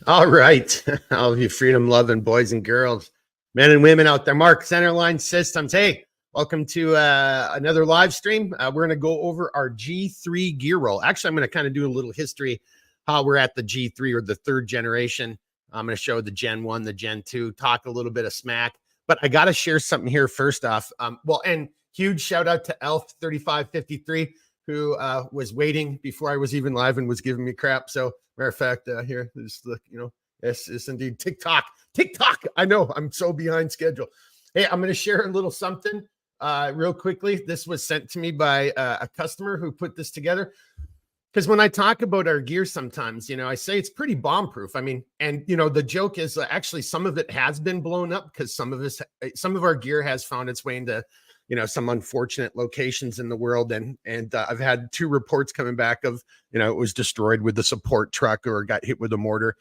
All right. All of you freedom loving boys and girls, men and women out there, Mark Centerline Systems. Hey, welcome to another live stream. We're going to go over our G3 gear roll. Actually, I'm going to kind of do a little history, how we're at the G3 or the third generation. I'm going to show the Gen 1, the Gen 2, talk a little bit of smack. But I got to share something here first off. And huge shout out to Elf3553, who was waiting before I was even live and was giving me crap. So matter of fact, here, just look, yes, indeed. TikTok. I know I'm so behind schedule. Hey, I'm going to share a little something real quickly. This was sent to me by a customer who put this together. Because when I talk about our gear sometimes, I say it's pretty bomb-proof. I mean, and, the joke is actually some of it has been blown up because some of our gear has found its way into, some unfortunate locations in the world. And I've had 2 reports coming back of, it was destroyed with the support truck or got hit with a mortar.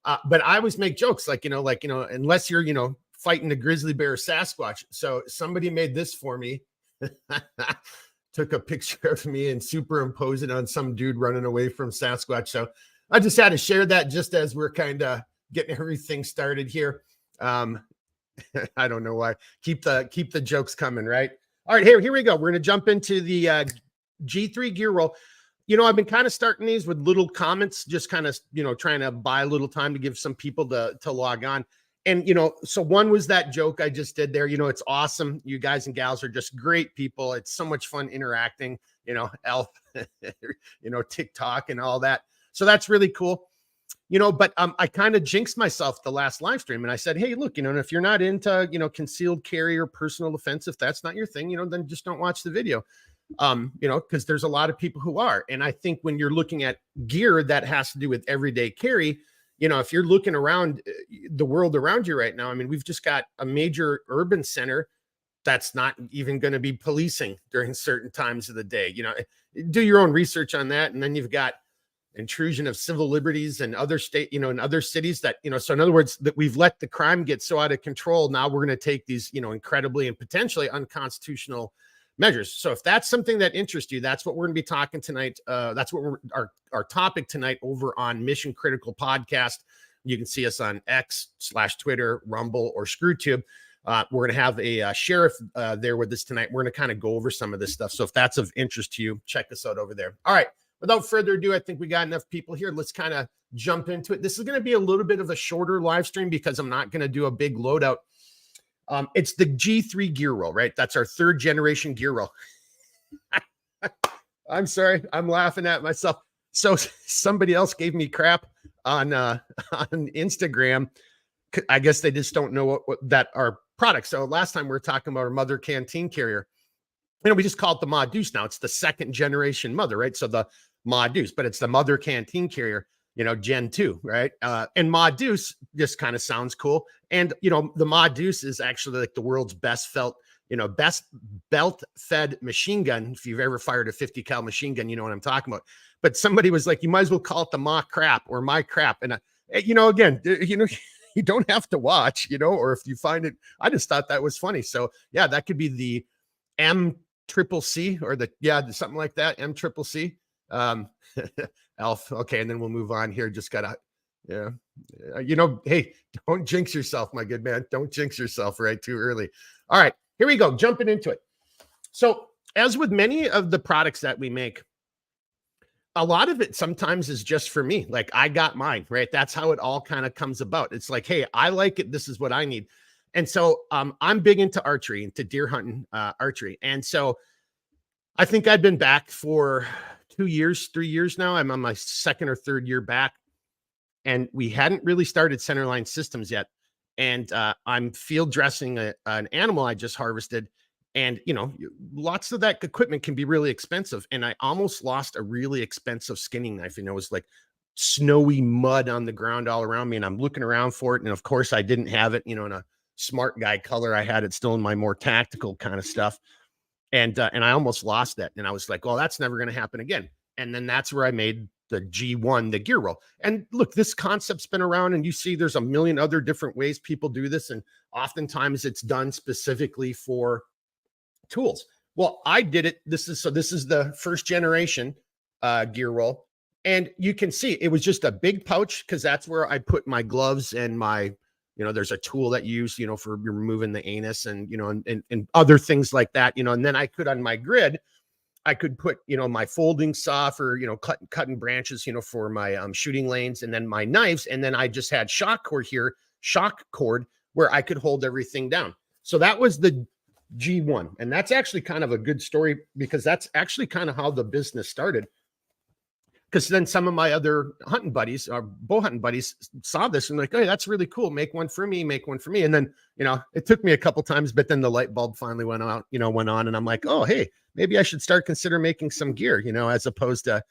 But I always make jokes like, unless you're, fighting a grizzly bear or Sasquatch. So somebody made this for me. Took a picture of me and superimposed it on some dude running away from Sasquatch. So I just had to share that just as we're kind of getting everything started here. I don't know why. Keep the jokes coming, right? All right, here we go. We're going to jump into the G3 gear roll. I've been kind of starting these with little comments, just kind of, trying to buy a little time to give some people to log on. And, so one was that joke I just did there. It's awesome. You guys and gals are just great people. It's so much fun interacting, Elf, TikTok and all that. So that's really cool. But I kind of jinxed myself the last live stream and I said, hey, look, and if you're not into, concealed carry or personal defense, if that's not your thing, then just don't watch the video. Because there's a lot of people who are. And I think when you're looking at gear that has to do with everyday carry, if you're looking around the world around you right now, I mean, we've just got a major urban center that's not even going to be policing during certain times of the day. Do your own research on that. And then you've got intrusion of civil liberties and other state, in other cities that, so in other words, that we've let the crime get so out of control. Now we're going to take these, incredibly and potentially unconstitutional measures. So if that's something that interests you, that's what we're going to be talking tonight. That's what our topic tonight over on Mission Critical Podcast. You can see us on X/Twitter, Rumble, or ScrewTube. We're going to have a sheriff there with us tonight. We're going to kind of go over some of this stuff. So if that's of interest to you, check us out over there. All right. Without further ado, I think we got enough people here. Let's kind of jump into it. This is going to be a little bit of a shorter live stream because I'm not going to do a big loadout. It's the G3 gear roll, right? That's our 3rd generation gear roll. I'm sorry. I'm laughing at myself. So somebody else gave me crap on Instagram. I guess they just don't know what that our product. So last time we were talking about our mother Canteen carrier. We just call it the Ma Deuce now. It's the 2nd generation mother, right? So the Ma Deuce, but it's the mother Canteen carrier, Gen 2, right? And Ma Deuce just kind of sounds cool. And, the Ma Deuce is actually like the world's best best belt fed machine gun. If you've ever fired a 50 cal machine gun, you know what I'm talking about. But somebody was like, you might as well call it the Ma crap or my crap. And, again, you don't have to watch, or if you find it, I just thought that was funny. So yeah, that could be the MCCC or something like that. MCCC. Elf. Okay. And then we'll move on here. Just gotta, hey, don't jinx yourself, my good man. Don't jinx yourself right too early. All right, here we go. Jumping into it. So as with many of the products that we make, a lot of it sometimes is just for me. Like I got mine, right? That's how it all kind of comes about. It's like, hey, I like it. This is what I need. And so I'm big into archery, into deer hunting, archery. And so I think I've been back for 3 years now. I'm on my 2nd or 3rd year back. And we hadn't really started Centerline Systems yet. And I'm field dressing an animal I just harvested. And, lots of that equipment can be really expensive. And I almost lost a really expensive skinning knife. It was like snowy mud on the ground all around me. And I'm looking around for it. And of course, I didn't have it, in a smart guy color. I had it still in my more tactical kind of stuff. And I almost lost that. And I was like, well, that's never going to happen again. And then that's where I made the G1, the gear roll. And look, this concept's been around and you see there's a million other different ways people do this. And oftentimes it's done specifically for tools. Well, I did it. This is the 1st generation gear roll. And you can see it was just a big pouch because that's where I put my gloves and my, there's a tool that you use, for removing the anus and, and other things like that, and then I could on my grid, I could put, my folding saw for, cutting branches, for my shooting lanes, and then my knives. And then I just had shock cord where I could hold everything down. So that was the G1. And that's actually kind of a good story because that's actually kind of how the business started. Because then some of my other hunting buddies, or bow hunting buddies, saw this and like, hey, that's really cool. Make one for me. Make one for me. And then, it took me a couple times, but then the light bulb finally went on, and I'm like, oh, hey, maybe I should start consider making some gear, as opposed to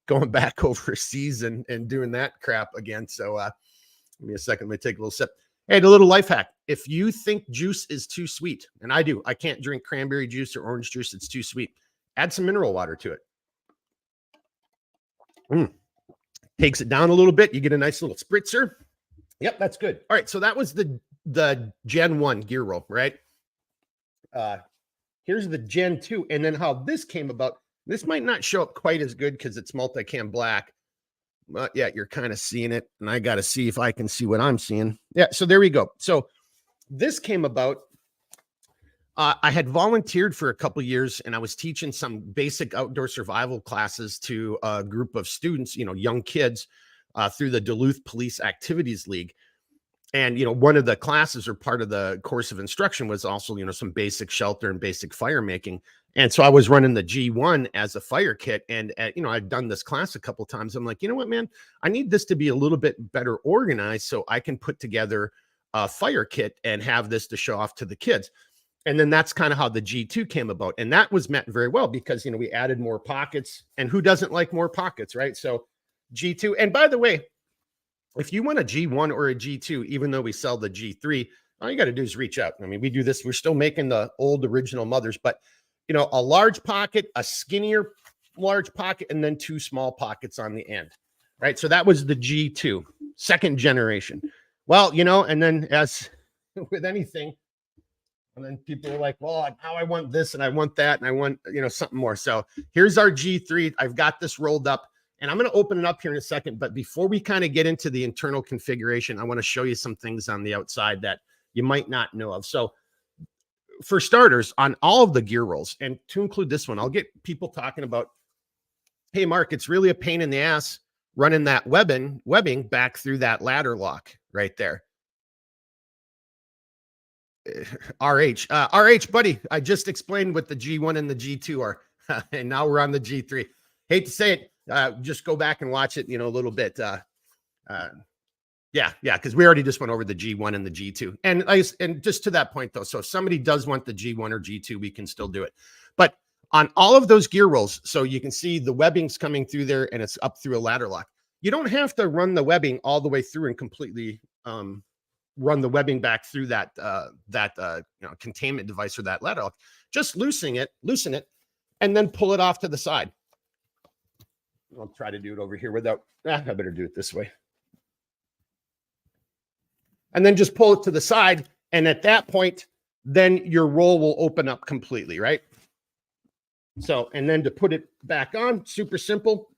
going back overseas and doing that crap again. So give me a second. Let me take a little sip. Hey, the little life hack. If you think juice is too sweet, and I do, I can't drink cranberry juice or orange juice. It's too sweet. Add some mineral water to it. Takes it down a little bit. You get a nice little spritzer. Yep, that's good. All right, so that was the Gen 1 gear roll, right? Here's the Gen 2, and then how this came about. This might not show up quite as good because it's multicam black, but yeah, you're kind of seeing it, and I got to see if I can see what I'm seeing. Yeah, so there we go. So this came about. I had volunteered for a couple of years, and I was teaching some basic outdoor survival classes to a group of students, young kids, through the Duluth Police Activities League. And, one of the classes or part of the course of instruction was also, some basic shelter and basic fire making. And so I was running the G1 as a fire kit. And, I'd done this class a couple of times. I'm like, you know what, man, I need this to be a little bit better organized so I can put together a fire kit and have this to show off to the kids. And then that's kind of how the G2 came about. And that was met very well because, we added more pockets, and who doesn't like more pockets, right? So G2. And by the way, if you want a G1 or a G2, even though we sell the G3, all you got to do is reach out. I mean, we do this. We're still making the old original mothers, but, a large pocket, a skinnier large pocket, and then two small pockets on the end, right? So that was the G2, second generation. Well, and then as with anything, and then people are like, well, now I want this and I want that and I want, something more. So here's our G3. I've got this rolled up, and I'm going to open it up here in a second. But before we kind of get into the internal configuration, I want to show you some things on the outside that you might not know of. So for starters, on all of the gear rolls, and to include this one, I'll get people talking about, hey, Mark, it's really a pain in the ass running that webbing back through that ladder lock right there. RH, buddy, I just explained what the G1 and the G2 are, and now we're on the G3. Hate to say it, just go back and watch it, a little bit. Yeah, because we already just went over the G1 and the G2. And just to that point, though, so if somebody does want the G1 or G2, we can still do it. But on all of those gear rolls, so you can see the webbing's coming through there, and it's up through a ladder lock. You don't have to run the webbing all the way through and completely run the webbing back through that containment device or that ladder lock. Just loosen it, and then pull it off to the side. I'll try to do it over here without. I better do it this way. And then just pull it to the side, and at that point, then your roll will open up completely, right? So, and then to put it back on, super simple.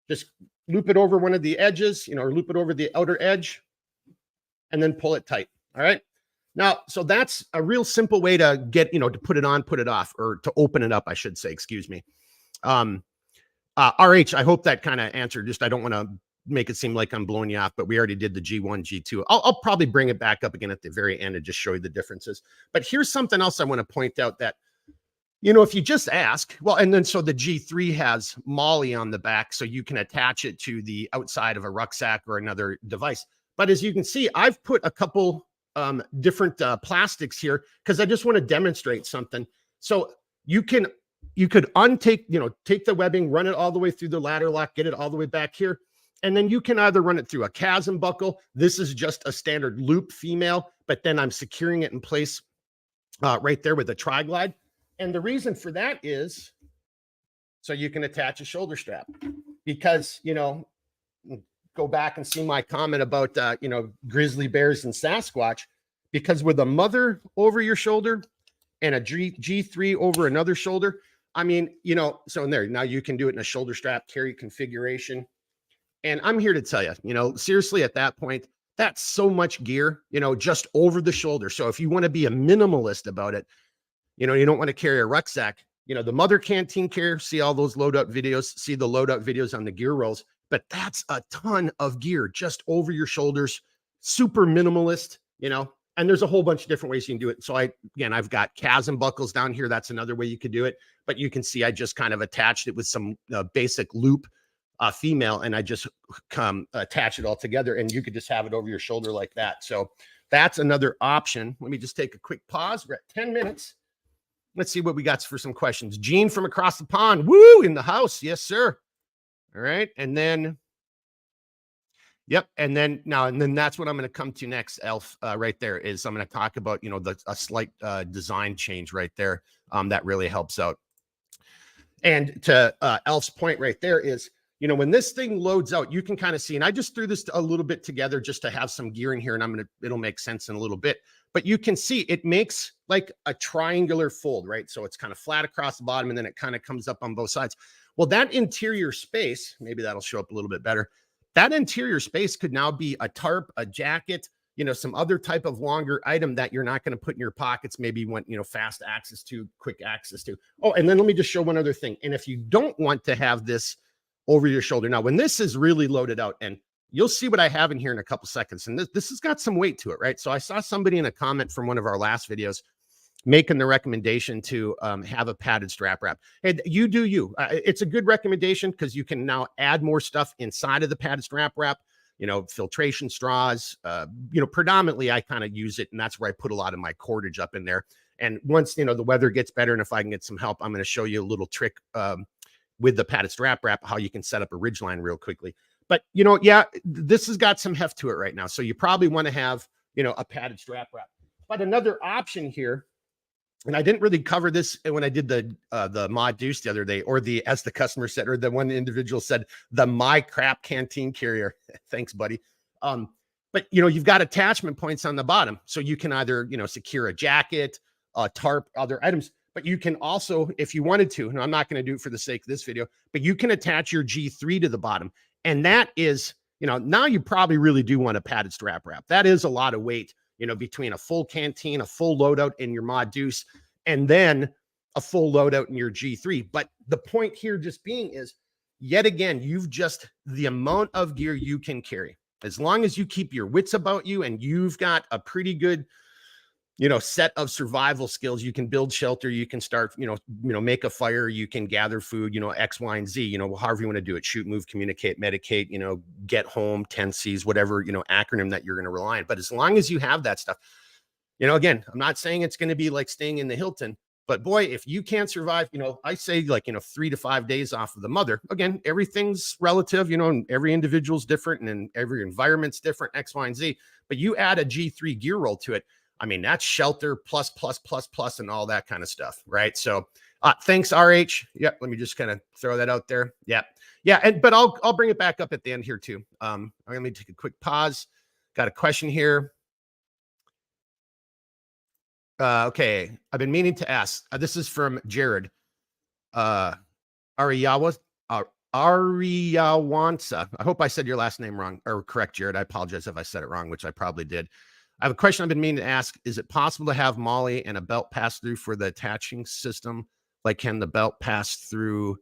Just loop it over one of the edges, or loop it over the outer edge, and then pull it tight. All right. Now, so that's a real simple way to get, to put it on, put it off, or to open it up, I should say, excuse me. RH, I hope that kind of answered. Just, I don't want to make it seem like I'm blowing you off, but we already did the G1, G2. I'll probably bring it back up again at the very end and just show you the differences. But here's something else I want to point out that, if you just ask, well, and then so the G3 has MOLLE on the back, so you can attach it to the outside of a rucksack or another device. But as you can see, I've put a couple different plastics here because I just want to demonstrate something. So you could take the webbing, run it all the way through the ladder lock, get it all the way back here. And then you can either run it through a chasm buckle. This is just a standard loop female, but then I'm securing it in place right there with a tri-glide. And the reason for that is so you can attach a shoulder strap because, go back and see my comment about, grizzly bears and Sasquatch, because with a mother over your shoulder and a G3 over another shoulder, I mean, so in there, now you can do it in a shoulder strap carry configuration. And I'm here to tell you, seriously, at that point, that's so much gear, just over the shoulder. So if you want to be a minimalist about it, you don't want to carry a rucksack. The mother canteen carrier, see all those loadout videos, see the loadout videos on the gear rolls, but that's a ton of gear just over your shoulders, super minimalist, and there's a whole bunch of different ways you can do it. So I've got chasm buckles down here. That's another way you could do it, but you can see I just kind of attached it with some basic loop female, and I just attach it all together, and you could just have it over your shoulder like that. So that's another option. Let me just take a quick pause. We're at 10 minutes. Let's see what we got for some questions. Gene from across the pond. Woo, in the house. Yes, sir. All right. And then, yep. And then that's what I'm going to come to next, Elf, right there is I'm going to talk about, a slight design change right there. That really helps out. And to Elf's point right there is, when this thing loads out, you can kind of see, and I just threw this a little bit together just to have some gear in here, and it'll make sense in a little bit, but you can see it makes like a triangular fold, right? So it's kind of flat across the bottom, and then it kind of comes up on both sides. Well, that interior space, maybe that'll show up a little bit better. That interior space could now be a tarp, a jacket, some other type of longer item that you're not going to put in your pockets. Maybe you want, fast access to, quick access to. Oh, and then let me just show one other thing. And if you don't want to have this over your shoulder, now when this is really loaded out, and you'll see what I have in here in a couple seconds, and this has got some weight to it, right? So I saw somebody in a comment from one of our last videos making the recommendation to have a padded strap wrap. And you do you. It's a good recommendation because you can now add more stuff inside of the padded strap wrap, filtration straws, predominantly I kind of use it, and that's where I put a lot of my cordage up in there. And once, the weather gets better, and if I can get some help, I'm going to show you a little trick with the padded strap wrap, how you can set up a ridgeline real quickly. But, this has got some heft to it right now. So you probably want to have, a padded strap wrap. But another option here, and I didn't really cover this when I did the mod deuce the other day, or as the customer said, or the one individual said, the my crap canteen carrier. Thanks, buddy. But, you've got attachment points on the bottom. So you can either, secure a jacket, a tarp, other items. But you can also, if you wanted to, and I'm not going to do it for the sake of this video, but you can attach your G3 to the bottom. And that is, now you probably really do want a padded strap wrap. That is a lot of weight, between a full canteen, a full loadout in your mod deuce, and then a full loadout in your G3. But the point here just being is, yet again, the amount of gear you can carry, as long as you keep your wits about you and you've got a pretty good set of survival skills. You can build shelter, you can start, make a fire, you can gather food, X, Y, and Z, however you want to do it, shoot, move, communicate, medicate, get home, 10 C's, whatever, acronym that you're going to rely on. But as long as you have that stuff, again, I'm not saying it's going to be like staying in the Hilton, but boy, if you can't survive, I say 3 to 5 days off of the mother. Again, everything's relative, and every individual's different and every environment's different, X, Y, and Z, but you add a G3 gear roll to it. I mean, that's shelter plus, and all that kind of stuff, right? So thanks, RH. Yep, let me just kind of throw that out there. Yeah. But I'll bring it back up at the end here too. I'm going to take a quick pause. Got a question here. Okay, I've been meaning to ask. This is from Jared. Ariyawansa. I hope I said your last name wrong or correct, Jared. I apologize if I said it wrong, which I probably did. I have a question I've been meaning to ask. Is it possible to have Molly and a belt pass through for the attaching system? Like, can the belt pass through?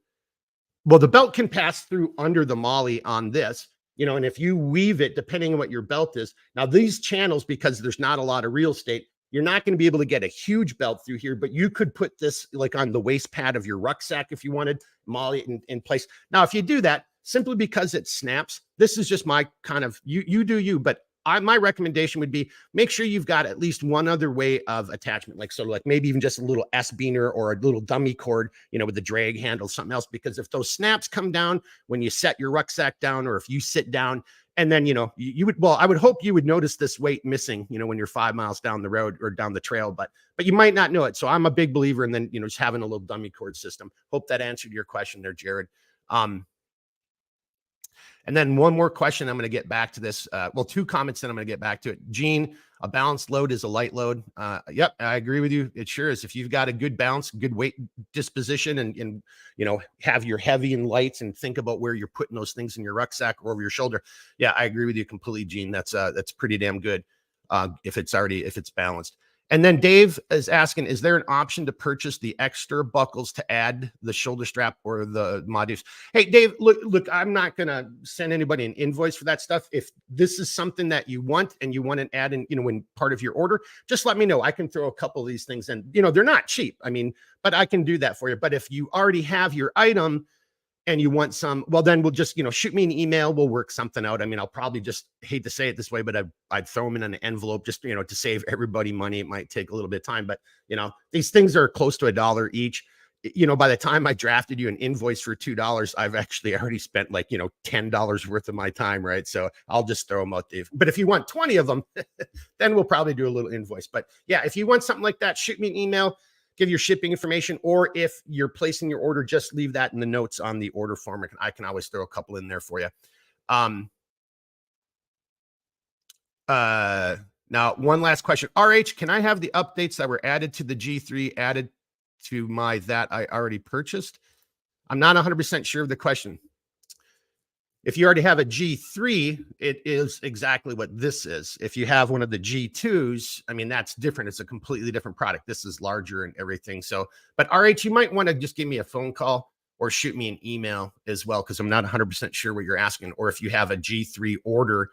Well, the belt can pass through under the Molly on this, and if you weave it, depending on what your belt is. Now, these channels, because there's not a lot of real estate, you're not going to be able to get a huge belt through here, but you could put this like on the waist pad of your rucksack if you wanted, Molly in place. Now, if you do that, simply because it snaps, this is just my kind of, you do you, but my recommendation would be make sure you've got at least one other way of attachment, like maybe even just a little S-beaner or a little dummy cord, with the drag handle, something else. Because if those snaps come down when you set your rucksack down, or if you sit down, and then you would, well, I would hope you would notice this weight missing, when you're 5 miles down the road or down the trail, but you might not know it. So I'm a big believer in then just having a little dummy cord system. Hope that answered your question there, Jared. And then one more question. I'm going to get back to this. Well, 2 comments, then I'm going to get back to it. Gene, A balanced load is a light load. Yep, I agree with you. It sure is. If you've got a good balance, good weight disposition, and you know, have your heavy and lights, and think about where you're putting those things in your rucksack or over your shoulder. Yeah, I agree with you completely, Gene. That's pretty damn good. If it's balanced. And then Dave is asking, is there an option to purchase the extra buckles to add the shoulder strap or the modules? Hey, Dave, look, I'm not going to send anybody an invoice for that stuff. If this is something that you want and you want to add in, you know, when part of your order, just let me know. I can throw a couple of these things in. You know, they're not cheap. I mean, but I can do that for you. But if you already have your item and you want some, well, then we'll just, you know, shoot me an email. We'll work something out. I mean, I'll probably just, hate to say it this way, but I'd throw them in an envelope just, you know, to save everybody money. It might take a little bit of time, but you know, these things are close to $1 each. You know, by the time I drafted you an invoice for $2, I've actually already spent like, you know, $10 worth of my time. Right. So I'll just throw them out, Dave. But if you want 20 of them, then we'll probably do a little invoice. But yeah, if you want something like that, shoot me an email. Give your shipping information, or if you're placing your order, just leave that in the notes on the order form. I can always throw a couple in there for you. Now, one last question. RH, can I have the updates that were added to the G3 added to my that I already purchased? I'm not 100% sure of the question. If you already have a G3, it is exactly what this is. If you have one of the G2s, I mean, that's different. It's a completely different product. This is larger and everything. So, but RH, you might want to just give me a phone call or shoot me an email as well, because I'm not 100% sure what you're asking, or if you have a G3 order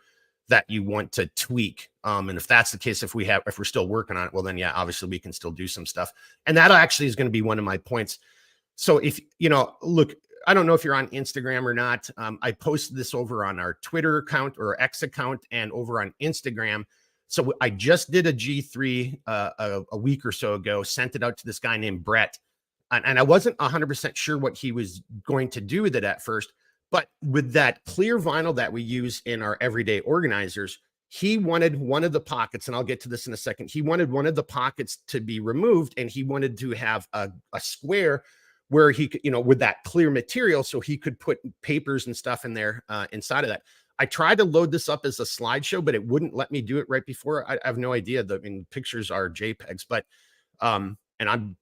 that you want to tweak. And if that's the case, if we're still working on it, well, then yeah, obviously we can still do some stuff. And that actually is going to be one of my points. So if, you know, look, I don't know if you're on Instagram or not. I posted this over on our Twitter account or X account and over on Instagram. So I just did a G3 a week or so ago, sent it out to this guy named Brett. And I wasn't 100% sure what he was going to do with it at first. But with that clear vinyl that we use in our everyday organizers, he wanted one of the pockets, and I'll get to this in a second. He wanted one of the pockets to be removed, and he wanted to have a square where he could, you know, with that clear material, so he could put papers and stuff in there inside of that. I tried to load this up as a slideshow, but it wouldn't let me do it right before. I have no idea. I mean, pictures are JPEGs, but and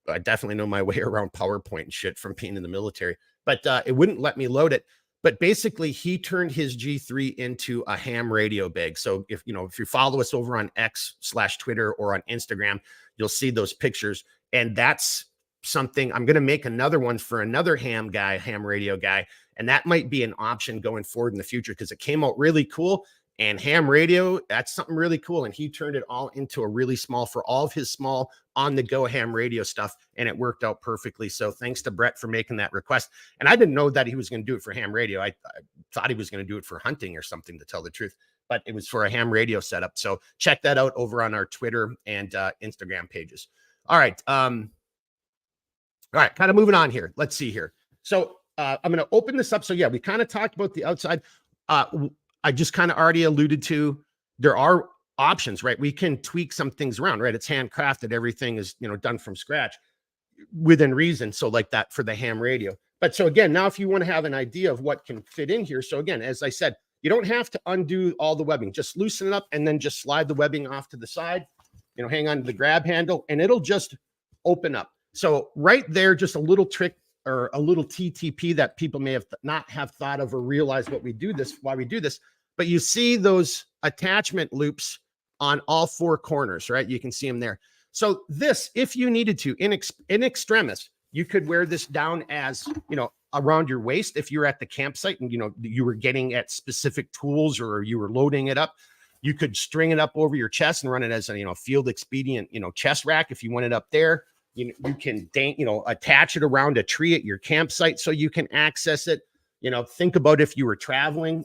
I definitely know my way around PowerPoint and shit from being in the military, but it wouldn't let me load it. But basically, he turned his G3 into a ham radio bag. So if you follow us over on X/Twitter or on Instagram, you'll see those pictures, and that's something I'm going to make another one for another ham radio guy, and that might be an option going forward in the future, because it came out really cool. And ham radio, that's something really cool, and he turned it all into a really small, for all of his small on-the-go ham radio stuff, and it worked out perfectly. So thanks to Brett for making that request. And I didn't know that he was going to do it for ham radio. I thought he was going to do it for hunting or something, to tell the truth, but it was for a ham radio setup. So check that out over on our Twitter and Instagram pages. All right. All right, kind of moving on here. Let's see here. So I'm going to open this up. So yeah, we kind of talked about the outside. I just kind of already alluded to, there are options, right? We can tweak some things around, right? It's handcrafted. Everything is, done from scratch within reason. So like that for the ham radio. But so again, now if you want to have an idea of what can fit in here. So again, as I said, you don't have to undo all the webbing, just loosen it up and then just slide the webbing off to the side, hang on to the grab handle, and it'll just open up. So right there, just a little trick or a little TTP that people may have not have thought of or realized why we do this. But you see those attachment loops on all four corners, right? You can see them there. So this, if you needed to, in extremis, you could wear this down as, around your waist if you're at the campsite and, you were getting at specific tools or you were loading it up. You could string it up over your chest and run it as a, field expedient, chest rack if you want it up there. You can, attach it around a tree at your campsite so you can access it. Think about if you were traveling,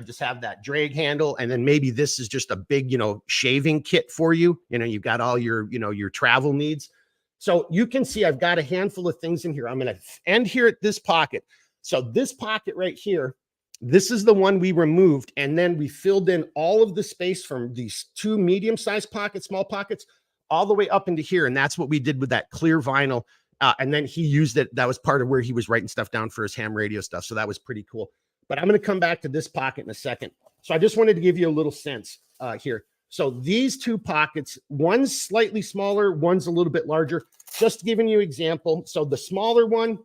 just have that drag handle. And then maybe this is just a big, shaving kit for you. You've got all your, your travel needs. So you can see I've got a handful of things in here. I'm going to end here at this pocket. So this pocket right here, this is the one we removed. And then we filled in all of the space from these two medium-sized pockets, small pockets, all the way up into here. And that's what we did with that clear vinyl. And then he used it. That was part of where he was writing stuff down for his ham radio stuff. So that was pretty cool. But I'm going to come back to this pocket in a second. So I just wanted to give you a little sense here. So these two pockets, one's slightly smaller, one's a little bit larger. Just giving you example. So the smaller one,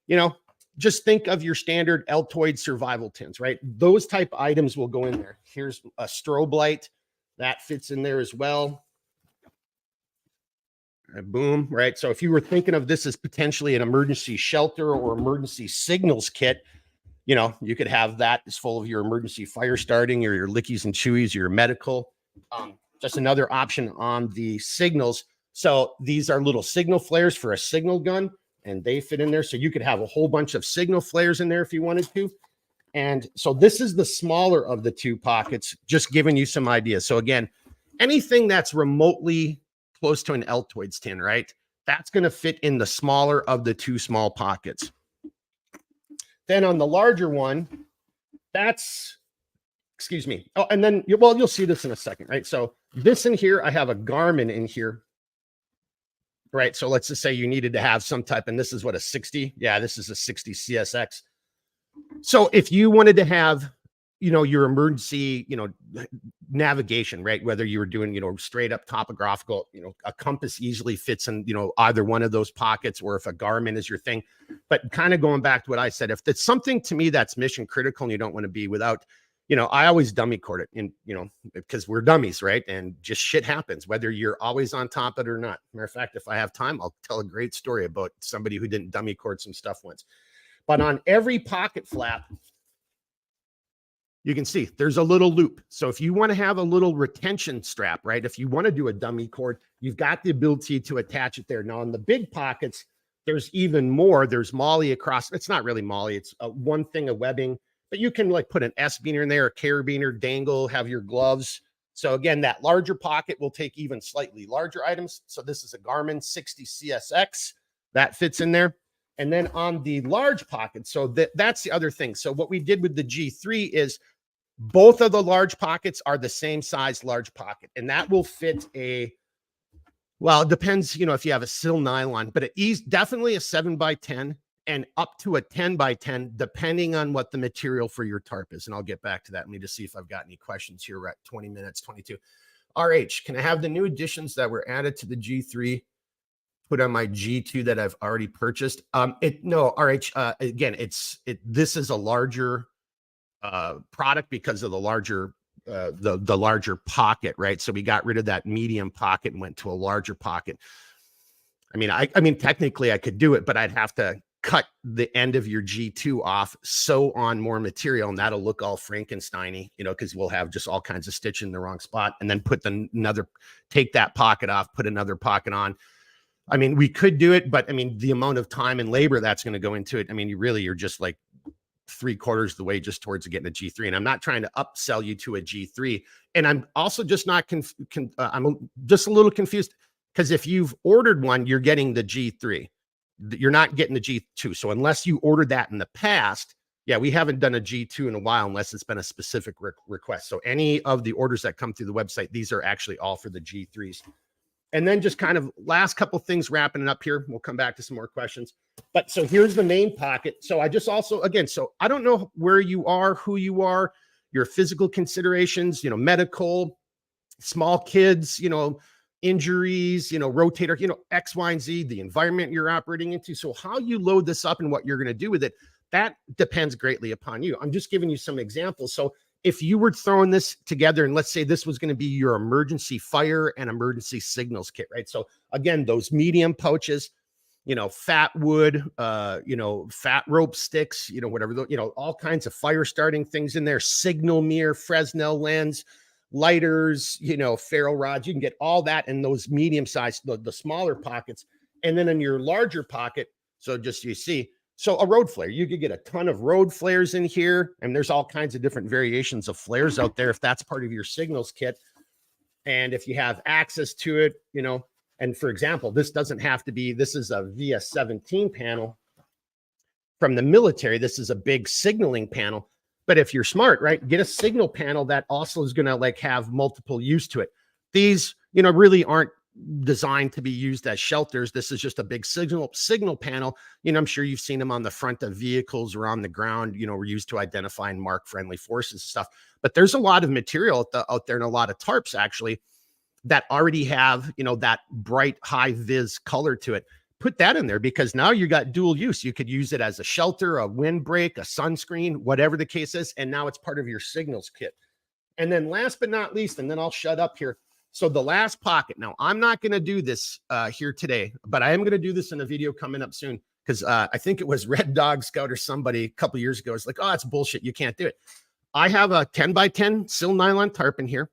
you know, just think of your standard Altoid survival tins, right? Those type items will go in there. Here's a strobe light that fits in there as well. Boom, right? So if you were thinking of this as potentially an emergency shelter or emergency signals kit, you know, you could have that as full of your emergency fire starting or your lickies and chewies, your medical. Just another option on the signals. So these are little signal flares for a signal gun, and they fit in there. So you could have a whole bunch of signal flares in there if you wanted to. And so this is the smaller of the two pockets, just giving you some ideas. So again, anything that's remotely close to an Altoids tin, right? That's going to fit in the smaller of the two small pockets. Then on the larger one, that's, excuse me. Oh, and then, well, you'll see this in a second, right? So this in here, I have a Garmin in here, right? So let's just say you needed to have some type, and this is what, a 60? Yeah, this is a 60 CSX. So if you wanted to have, you know, your emergency, you know, navigation, right? Whether you were doing, you know, straight up topographical, you know, a compass easily fits in, you know, either one of those pockets, or if a Garmin is your thing. But kind of going back to what I said, if it's something to me that's mission critical and you don't want to be without, you know, I always dummy cord it, and, you know, because we're dummies, right? And just shit happens, whether you're always on top of it or not. Matter of fact, if I have time, I'll tell a great story about somebody who didn't dummy cord some stuff once. But on every pocket flap, you can see there's a little loop. So if you want to have a little retention strap, right? If you want to do a dummy cord, you've got the ability to attach it there. Now in the big pockets, there's even more. There's molly across. It's not really molly. It's one thing of webbing, but you can like put an S-beaner in there, a carabiner, dangle, have your gloves. So again, that larger pocket will take even slightly larger items. So this is a Garmin 60 CSX that fits in there. And then on the large pocket, so that's the other thing. So what we did with the G3 is both of the large pockets are the same size large pocket, and that will fit a, well, it depends, you know, if you have a sil nylon, but it is definitely a 7x10 and up to a 10x10, depending on what the material for your tarp is. And I'll get back to that. Let me just see if I've got any questions here. We're at 20 minutes, 22. RH, can I have the new additions that were added to the G3 put on my G2 that I've already purchased? No, RH, again, this is a larger product because of the larger the larger pocket, right? So we got rid of that medium pocket and went to a larger pocket. I mean, technically I could do it, but I'd have to cut the end of your G2 off, sew on more material, and that'll look all Frankenstein-y, you know, because we'll have just all kinds of stitching in the wrong spot, and then put take that pocket off, put another pocket on. I mean, we could do it, but I mean, the amount of time and labor that's going to go into it, I mean, you're just like 3/4 of the way just towards getting a G3. And I'm not trying to upsell you to a G3. And I'm also just not, I'm just a little confused, because if you've ordered one, you're getting the G3. You're not getting the G2. So unless you ordered that in the past, yeah, we haven't done a G2 in a while unless it's been a specific request. So any of the orders that come through the website, these are actually all for the G3s. And then just kind of last couple things wrapping it up here. We'll come back to some more questions. But so here's the main pocket. So I just also, again, so I don't know where you are, who you are, your physical considerations, you know, medical, small kids, you know, injuries, you know, rotator, you know, X, Y, and Z, the environment you're operating into. So how you load this up and what you're going to do with it, that depends greatly upon you. I'm just giving you some examples. So if you were throwing this together, and let's say this was going to be your emergency fire and emergency signals kit, right? So again, those medium pouches, you know, fat wood, you know, fat rope sticks, you know, whatever, you know, all kinds of fire starting things in there, signal mirror, Fresnel lens, lighters, you know, ferro rods. You can get all that in those medium sized, the smaller pockets. And then in your larger pocket, so just you see, so a road flare, you could get a ton of road flares in here, and there's all kinds of different variations of flares out there if that's part of your signals kit. And if you have access to it, you know, and for example, this doesn't have to be, this is a VS17 panel from the military. This is a big signaling panel. But if you're smart, right, get a signal panel that also is going to like have multiple use to it. These, you know, really aren't designed to be used as shelters. This is just a big signal panel. You know, I'm sure you've seen them on the front of vehicles or on the ground. You know, we're used to identify and mark friendly forces and stuff. But there's a lot of material out there and a lot of tarps actually that already have, you know, that bright high vis color to it. Put that in there, because now you got dual use. You could use it as a shelter, a windbreak, a sunscreen, whatever the case is. And now it's part of your signals kit. And then last but not least, and then I'll shut up here. So the last pocket. Now, I'm not going to do this here today, but I am going to do this in a video coming up soon, because I think it was Red Dog Scout or somebody a couple years ago. It's like, oh, that's bullshit. You can't do it. I have a 10 by 10 sil nylon tarp in here.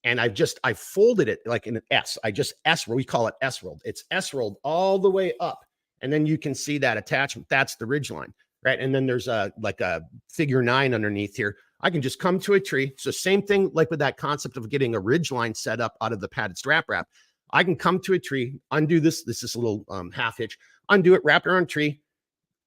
And I folded it like in an S. I just we call it S rolled. It's S rolled all the way up. And then you can see that attachment. That's the ridge line, right? And then there's like a figure 9 underneath here. I can just come to a tree. So same thing like with that concept of getting a ridge line set up out of the padded strap wrap. I can come to a tree, undo this. This is a little half hitch, undo it, wrap it around a tree,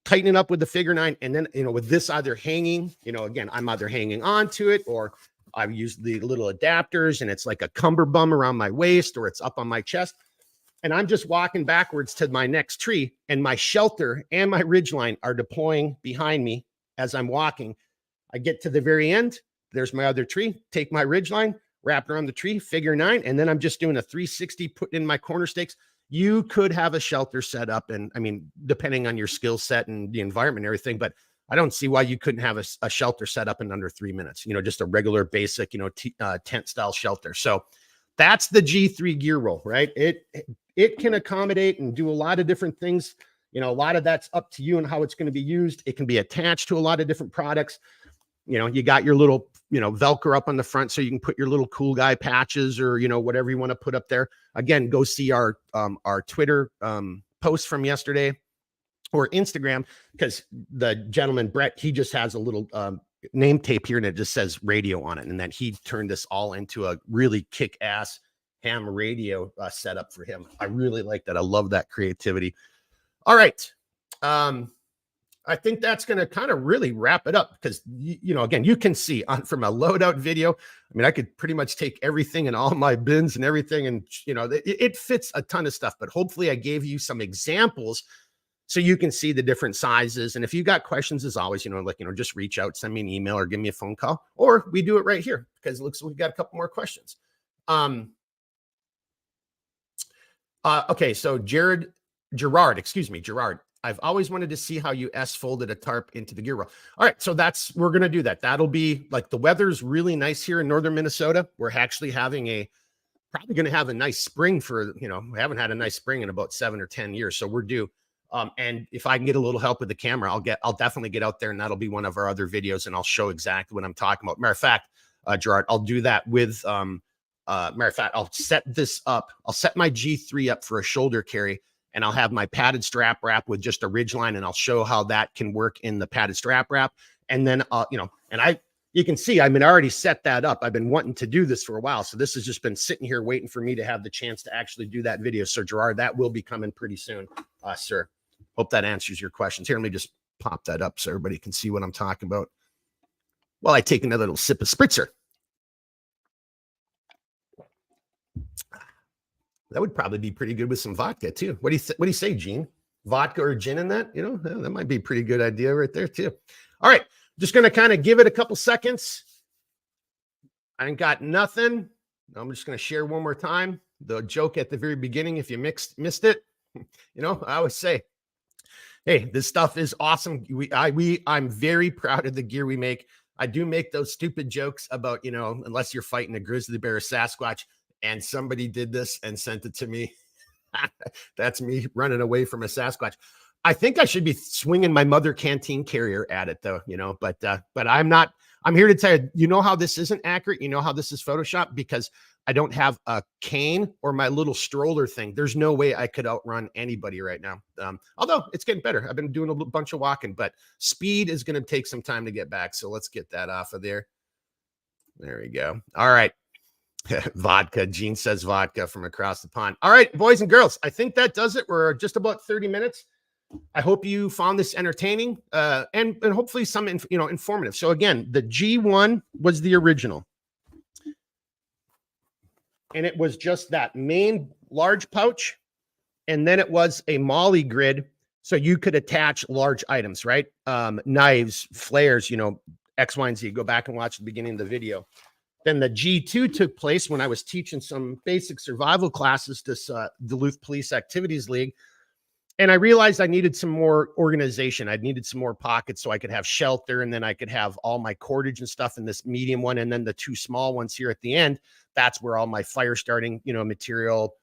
tighten it up with the figure 9. And then, you know, with this either hanging, you know, again, I'm either hanging onto it, or I've used the little adapters and it's like a cummerbund around my waist, or it's up on my chest. And I'm just walking backwards to my next tree, and my shelter and my ridge line are deploying behind me as I'm walking. I get to the very end. There's my other tree. Take my ridge line, wrap it around the tree, figure 9. And then I'm just doing a 360, putting in my corner stakes. You could have a shelter set up. And I mean, depending on your skill set and the environment and everything, but I don't see why you couldn't have a shelter set up in under 3 minutes, you know, just a regular basic, you know, tent style shelter. So that's the G3 gear roll, right? It can accommodate and do a lot of different things. You know, a lot of that's up to you and how it's going to be used. It can be attached to a lot of different products. You know, you got your little, you know, Velcro up on the front, so you can put your little cool guy patches or, you know, whatever you want to put up there. Again, go see our Twitter post from yesterday, or Instagram, because the gentleman, Brett, he just has a little name tape here and it just says radio on it. And then he turned this all into a really kick-ass ham radio setup for him. I really like that. I love that creativity. All right. I think that's going to kind of really wrap it up, because, you know, again, you can see from a loadout video, I mean, I could pretty much take everything in all my bins and everything. And, you know, it fits a ton of stuff, but hopefully I gave you some examples so you can see the different sizes. And if you got questions, as always, you know, like, you know, just reach out, send me an email, or give me a phone call, or we do it right here, because it looks like we've got a couple more questions. Okay. So Gerard, I've always wanted to see how you folded a tarp into the gear roll. All right. So we're going to do that. That'll be like, the weather's really nice here in northern Minnesota. We're actually having probably going to have a nice spring for, you know, we haven't had a nice spring in about 7 or 10 years. So we're due. And if I can get a little help with the camera, I'll definitely get out there, and that'll be one of our other videos, and I'll show exactly what I'm talking about. Matter of fact, Gerard, I'll do that with, matter of fact, I'll set this up. I'll set my G3 up for a shoulder carry, and I'll have my padded strap wrap with just a ridge line, and I'll show how that can work in the padded strap wrap. And then, you know, and you can see, I mean, I already set that up. I've been wanting to do this for a while. So this has just been sitting here waiting for me to have the chance to actually do that video. So Gerard, that will be coming pretty soon, sir. Hope that answers your questions. Here, let me just pop that up so everybody can see what I'm talking about. Well, I take another little sip of spritzer. That would probably be pretty good with some vodka too. What do you say, Gene? Vodka or gin in that? You know, that might be a pretty good idea right there too. All right, just going to kind of give it a couple seconds. I ain't got nothing. I'm just going to share one more time the joke at the very beginning. If you missed it, you know, I always say, hey, this stuff is awesome. I'm very proud of the gear we make. I do make those stupid jokes about, you know, unless you're fighting a grizzly bear or Sasquatch, and somebody did this and sent it to me. That's me running away from a Sasquatch. I think I should be swinging my mother Canteen carrier at it though, you know, but I'm not. I'm here to tell you, you know how this isn't accurate? You know how this is Photoshop? Because I don't have a cane or my little stroller thing. There's no way I could outrun anybody right now. Although it's getting better. I've been doing a bunch of walking, but speed is going to take some time to get back. So let's get that off of there. There we go. All right. Vodka. Gene says vodka from across the pond. All right, boys and girls, I think that does it. We're just about 30 minutes. I hope you found this entertaining and hopefully some, informative. So again, the G1 was the original. And it was just that main large pouch, and then it was a molly grid, so you could attach large items, right? Knives, flares, you know, X, Y, and Z. Go back and watch the beginning of the video. Then the G2 took place when I was teaching some basic survival classes to Duluth Police Activities League. And I realized I needed some more organization. I needed some more pockets so I could have shelter, and then I could have all my cordage and stuff in this medium one. And then the two small ones here at the end, that's where all my fire starting, you know, material,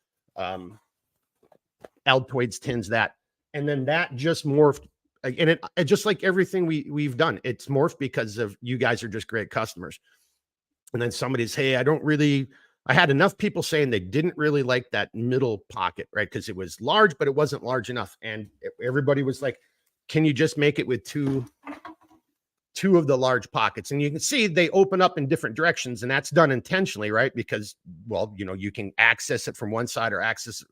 Altoids, tins, that. And then that just morphed. And it just like everything we've done, it's morphed because of you guys are just great customers. And then somebody's, hey, I had enough people saying they didn't really like that middle pocket, right? Because it was large, but it wasn't large enough. And everybody was like, can you just make it with two of the large pockets? And you can see they open up in different directions, and that's done intentionally, right? Because, well, you know, you can access it from one side or access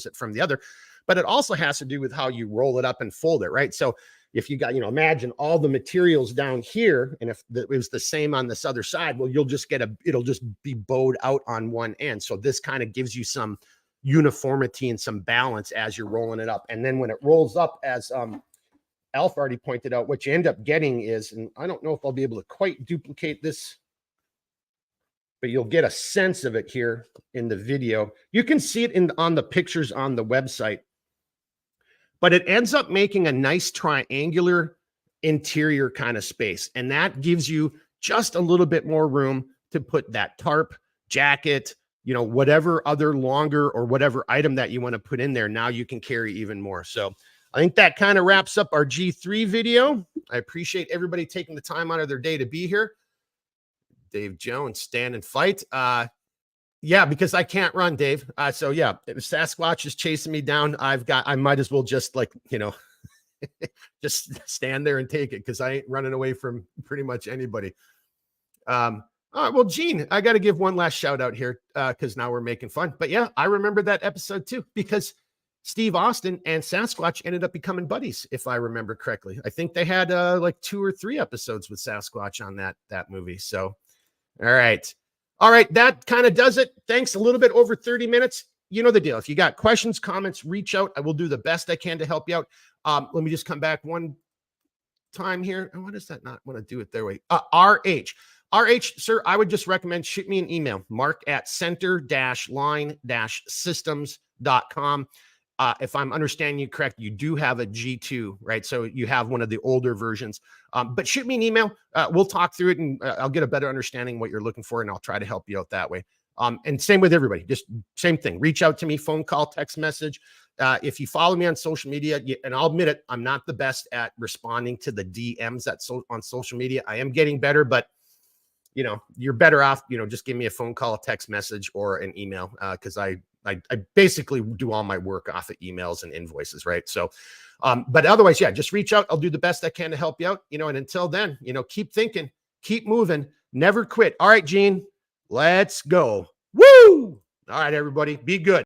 it from the other, but it also has to do with how you roll it up and fold it, right? So if you got, you know, imagine all the materials down here, and if it was the same on this other side, well, you'll just it'll just be bowed out on one end. So this kind of gives you some uniformity and some balance as you're rolling it up. And then when it rolls up, as Alf already pointed out, what you end up getting is, and I don't know if I'll be able to quite duplicate this, but you'll get a sense of it here in the video. You can see it on the pictures on the website. But it ends up making a nice triangular interior kind of space. And that gives you just a little bit more room to put that tarp, jacket, you know, whatever other longer or whatever item that you want to put in there. Now you can carry even more. So I think that kind of wraps up our G3 video. I appreciate everybody taking the time out of their day to be here. Dave Jones, stand and fight. Yeah, because I can't run, Dave. So yeah, if Sasquatch is chasing me down, I might as well just, like, you know, just stand there and take it, because I ain't running away from pretty much anybody. All right, well, Gene, I got to give one last shout out here, because now we're making fun. But yeah, I remember that episode too, because Steve Austin and Sasquatch ended up becoming buddies, if I remember correctly. I think they had like 2 or 3 episodes with Sasquatch on that movie. So, all right, that kind of does it. Thanks. A little bit over 30 minutes. You know the deal. If you got questions, comments, reach out. I will do the best I can to help you out. Let me just come back one time here. Why does that not want to do it their way? RH, sir, I would just recommend shoot me an email, mark@center-line-systems.com. If I'm understanding you correct, you do have a G2, right? So you have one of the older versions, but shoot me an email. We'll talk through it, and I'll get a better understanding of what you're looking for, and I'll try to help you out that way. And same with everybody, just same thing. Reach out to me, phone call, text message. If you follow me on social media, and I'll admit it, I'm not the best at responding to the DMs on social media. I am getting better, but you know, you're better off, you know, just give me a phone call, a text message, or an email, because I basically do all my work off of emails and invoices, right? So, but otherwise, yeah, just reach out. I'll do the best I can to help you out, you know, and until then, you know, keep thinking, keep moving, never quit. All right, Gene, let's go. Woo! All right, everybody, be good.